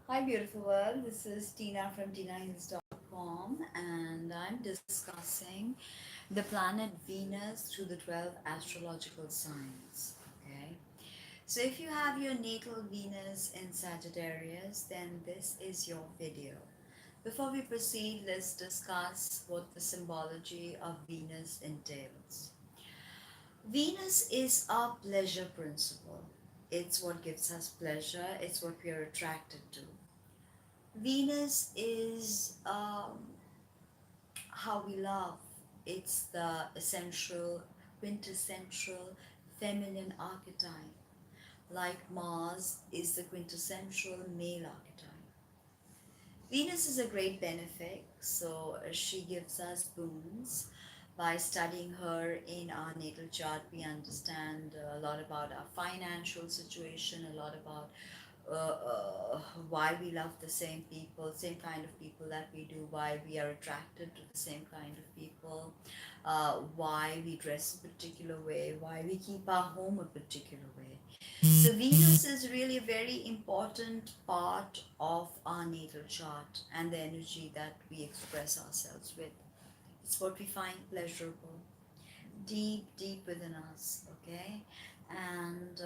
Hi, beautiful world. This is Tina from Tinaheals.com, and I'm discussing the planet Venus through the 12 astrological signs. Okay, so if you have your natal Venus in Sagittarius, then this is your video. Before we proceed, let's discuss what the symbology of Venus entails. Venus is our pleasure principle. It's what gives us pleasure, it's what we are attracted to. Venus is how we love. It's the essential, quintessential feminine archetype, like Mars is the quintessential male archetype. Venus is a great benefic, so she gives us boons. By studying her in our natal chart, we understand a lot about our financial situation, a lot about why we love the same kind of people that we do, why we are attracted to the same kind of people, why we dress a particular way, why we keep our home a particular way. So Venus is really a very important part of our natal chart and the energy that we express ourselves with. It's what we find pleasurable, deep within us, okay? And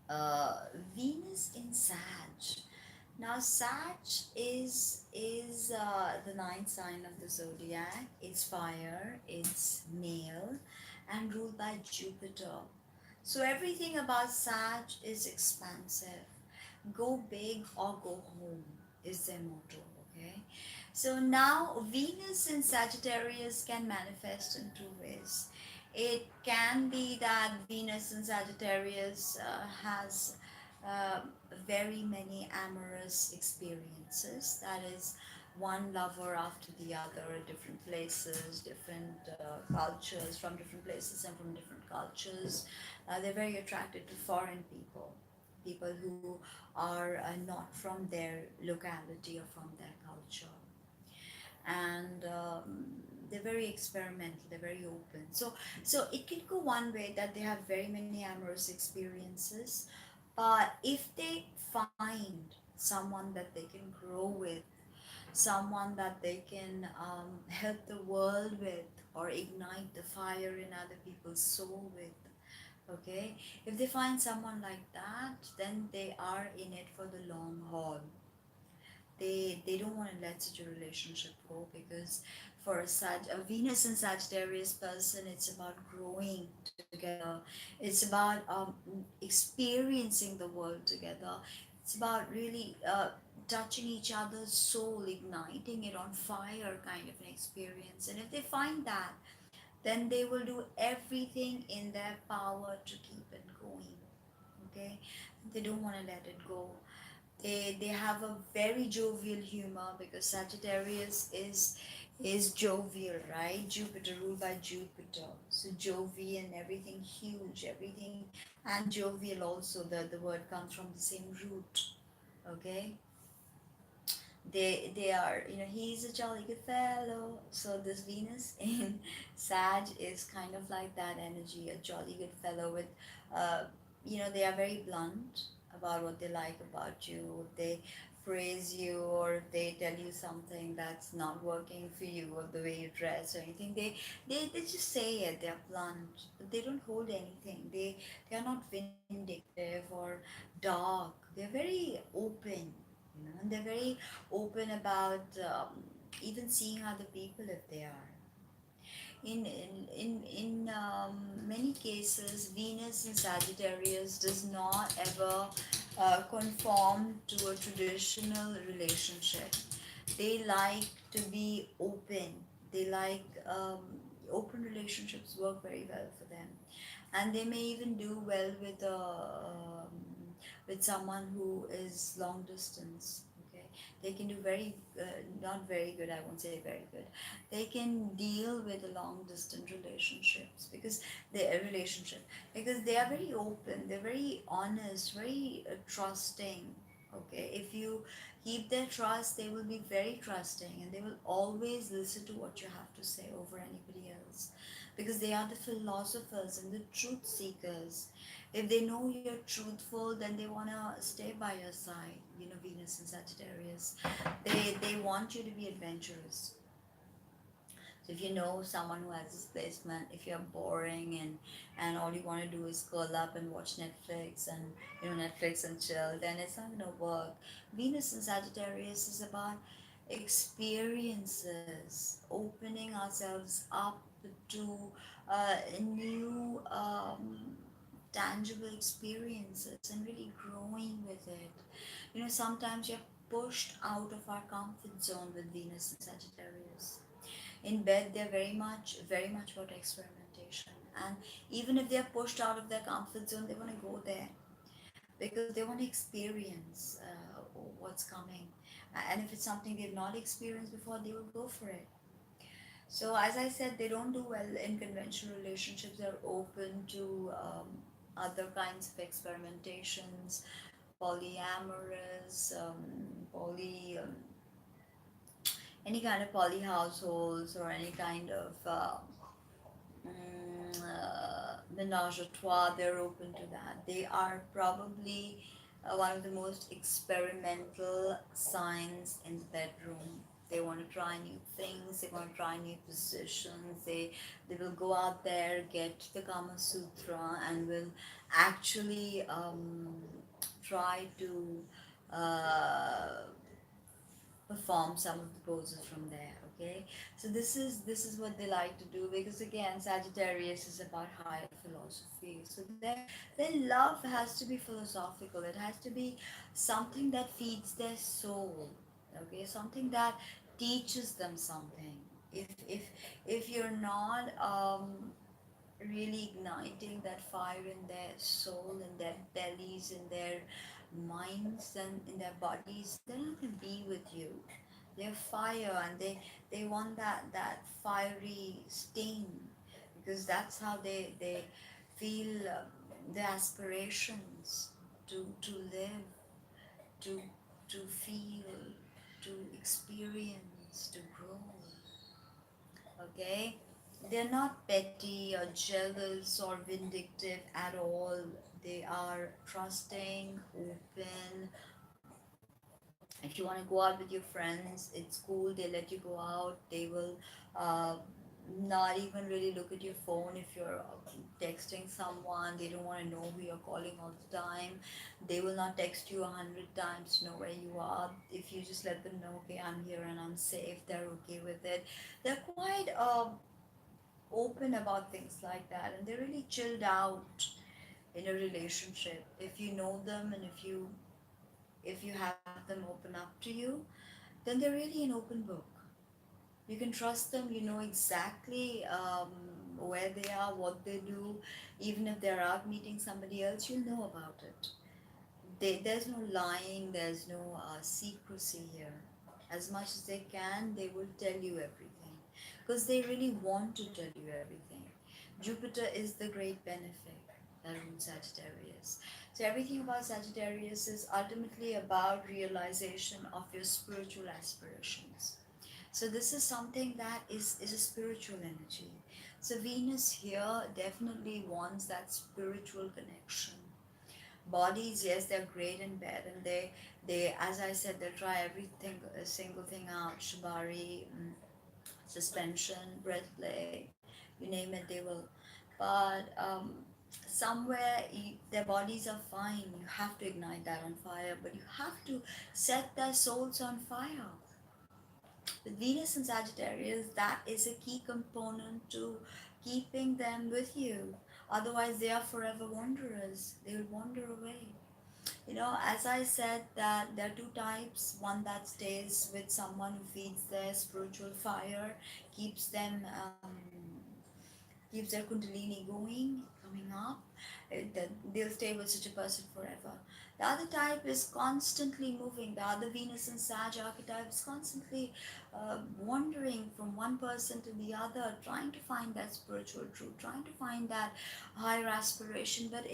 uh, Venus in Sag. Now, Sag is the ninth sign of the zodiac. It's fire, it's male, and ruled by Jupiter. So everything about Sag is expansive. Go big or go home is their motto. Okay. So now Venus in Sagittarius can manifest in two ways. It can be that Venus in Sagittarius has uh, very many amorous experiences. That is, one lover after the other at different places, different cultures, from different places and from different cultures. They're very attracted to foreign people, people who are not from their locality or from their culture. And they're very experimental, they're very open. So it can go one way that they have very many amorous experiences, but if they find someone that they can grow with, someone that they can help the world with, or ignite the fire in other people's soul with, okay, if they find someone like that, then they are in it for the long haul. They don't want to let such a relationship go, because for a Venus and Sagittarius person, it's about growing together. It's about experiencing the world together. It's about really touching each other's soul, igniting it on fire, kind of an experience. And if they find that, then they will do everything in their power to keep it going. Okay, they don't want to let it go. They have a very jovial humor, because Sagittarius is jovial, right? Jupiter, ruled by Jupiter, so jovial and everything huge, everything, and jovial also. The word comes from the same root. Okay, they are, he's a jolly good fellow. So this Venus in Sag is kind of like that energy, a jolly good fellow with uh they are very blunt about what they like about you. They praise you, or if they tell you something that's not working for you, or the way you dress or anything, they just say it. They're blunt, but they don't hold anything. They are not vindictive or dark. They're very open, and they're very open about even seeing other people if they are. In many cases, Venus in Sagittarius does not ever conform to a traditional relationship. They like to be open. They like open relationships work very well for them, and they may even do well with someone who is long distance. Okay, they can do very not very good. I won't say very good. They can deal with the long distance relationships, because they are very open. They're very honest, very trusting. Okay, if you keep their trust, they will be very trusting, and they will always listen to what you have to say over anybody else, because they are the philosophers and the truth seekers. If they know you're truthful, then they want to stay by your side. You know, Venus and Sagittarius, they want you to be adventurous. So if you know someone who has this placement, if you're boring and all you want to do is curl up and watch Netflix and Netflix and chill, then it's not gonna work. Venus in Sagittarius is about experiences, opening ourselves up to new tangible experiences and really growing with it. Sometimes you're pushed out of our comfort zone with Venus and Sagittarius. In bed, they're very much about experimentation, and even if they're pushed out of their comfort zone, they want to go there because they want to experience what's coming. And if it's something they've not experienced before, they will go for it. So as I said, they don't do well in conventional relationships. They're open to other kinds of experimentations, polyamorous, any kind of poly households, or any kind of menage a trois. They're open to that. They are probably one of the most experimental signs in the bedroom. They want to try new things, they want to try new positions, they will go out there, get the Kama Sutra, and will actually try to uh, perform some of the poses from there. Okay, so this is what they like to do, because again, Sagittarius is about higher philosophy. So their love has to be philosophical. It has to be something that feeds their soul. Okay, something that teaches them something. If you're not really igniting that fire in their soul, in their bellies, in their minds, and in their bodies, they're not going to be with you. They're fire, and they want that fiery stain, because that's how they feel the aspirations to live, to to feel, to experience, to grow. Okay, they're not petty or jealous or vindictive at all. They are trusting, open. If you want to go out with your friends, it's cool. They let you go out. They will uh, not even really look at your phone if you're texting someone. They don't want to know who you're calling all the time. They will not text you 100 times to know where you are. If you just let them know, okay, I'm here and I'm safe, they're okay with it. They're quite open about things like that, and they're really chilled out in a relationship. If you know them, and if you have them open up to you, then they're really an open book. You can trust them. You know exactly where they are, what they do. Even if they're out meeting somebody else, you'll know about it. There's no lying, there's no secrecy here. As much as they can, they will tell you everything, because they really want to tell you everything. Jupiter is the great benefit that rules Sagittarius. So everything about Sagittarius is ultimately about realization of your spiritual aspirations. So this is something that is a spiritual energy. So Venus here definitely wants that spiritual connection. Bodies, yes, they're great in bed, and they as I said, they'll try everything, a single thing out. Shibari, suspension, breath play, you name it, they will. But somewhere their bodies are fine. You have to ignite that on fire, but you have to set their souls on fire. With Venus and Sagittarius, that is a key component to keeping them with you. Otherwise, they are forever wanderers. They will wander away. As I said, that there are two types. One that stays with someone who feeds their spiritual fire, keeps them keeps their kundalini going, coming up. That they'll stay with such a person forever. The other type is constantly moving. The other Venus and Sag archetype is constantly wandering from one person to the other, trying to find that spiritual truth, trying to find that higher aspiration, but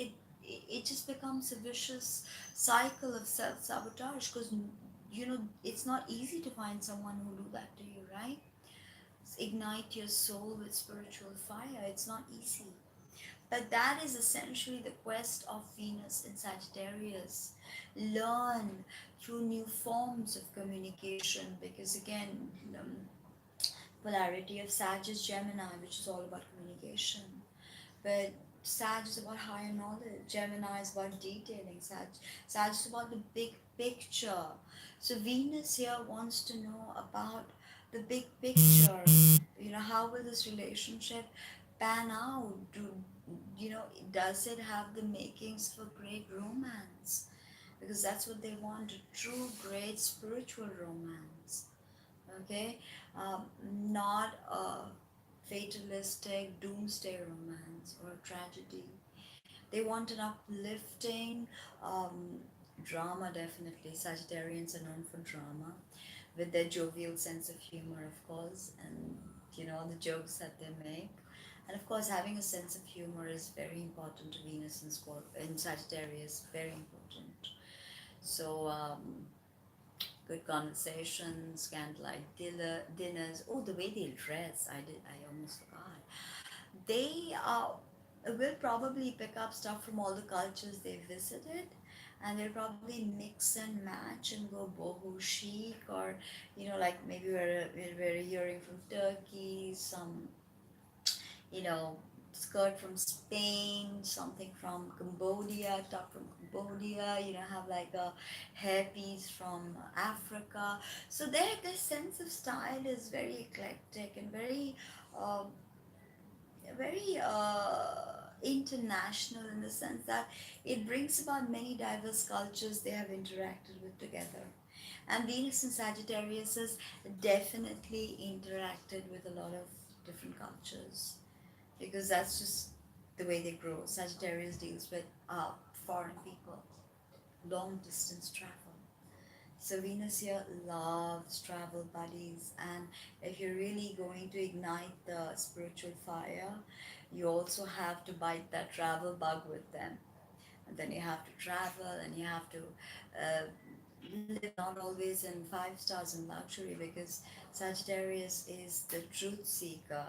it just becomes a vicious cycle of self-sabotage, because you know it's not easy to find someone who do that to you, right? Ignite your soul with spiritual fire, it's not easy. But that is essentially the quest of Venus in Sagittarius. Learn through new forms of communication, because again, polarity of Sag is Gemini, which is all about communication. But Sag is about higher knowledge. Gemini is about detailing. Sag is about the big picture. So Venus here wants to know about the big picture. You know, how will this relationship pan out? Does it have the makings for great romance? Because that's what they want, a true, great spiritual romance. Okay, not a fatalistic doomsday romance or a tragedy. They want an uplifting drama, definitely. Sagittarians are known for drama, with their jovial sense of humor, of course, and the jokes that they make. And of course, having a sense of humor is very important to Venus and in Sagittarius, very important. So, good conversations, candlelight dinners. Oh, the way they dress, I almost forgot. They will probably pick up stuff from all the cultures they visited, and they'll probably mix and match and go boho chic, or like maybe we're hearing from Turkey, some you know, skirt from Spain, something from Cambodia, top from Cambodia, have like a hairpiece from Africa. So their sense of style is very eclectic and uh, very international, in the sense that it brings about many diverse cultures they have interacted with together. And Venus in Sagittarius has definitely interacted with a lot of different cultures, because that's just the way they grow. Sagittarius deals with foreign people, long distance travel. So Venus here loves travel buddies, and if you're really going to ignite the spiritual fire, you also have to bite that travel bug with them. And then you have to travel, and you have to uh, live not always in 5 stars and luxury, because Sagittarius is the truth seeker.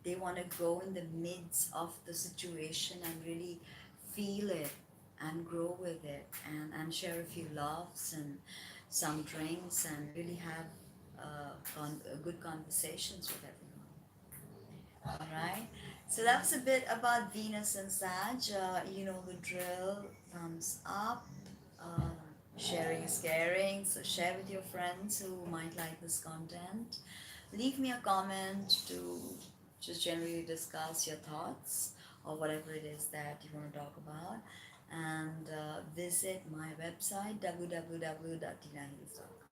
They want to go in the midst of the situation and really feel it and grow with it, and share a few laughs and some drinks, and really have good conversations with everyone. All right. So that was a bit about Venus and Sag. You know the drill. Thumbs up. Uh, Sharing is caring. So share with your friends who might like this content. Leave me a comment to just generally discuss your thoughts or whatever it is that you want to talk about. And visit my website www.tinaheals.com.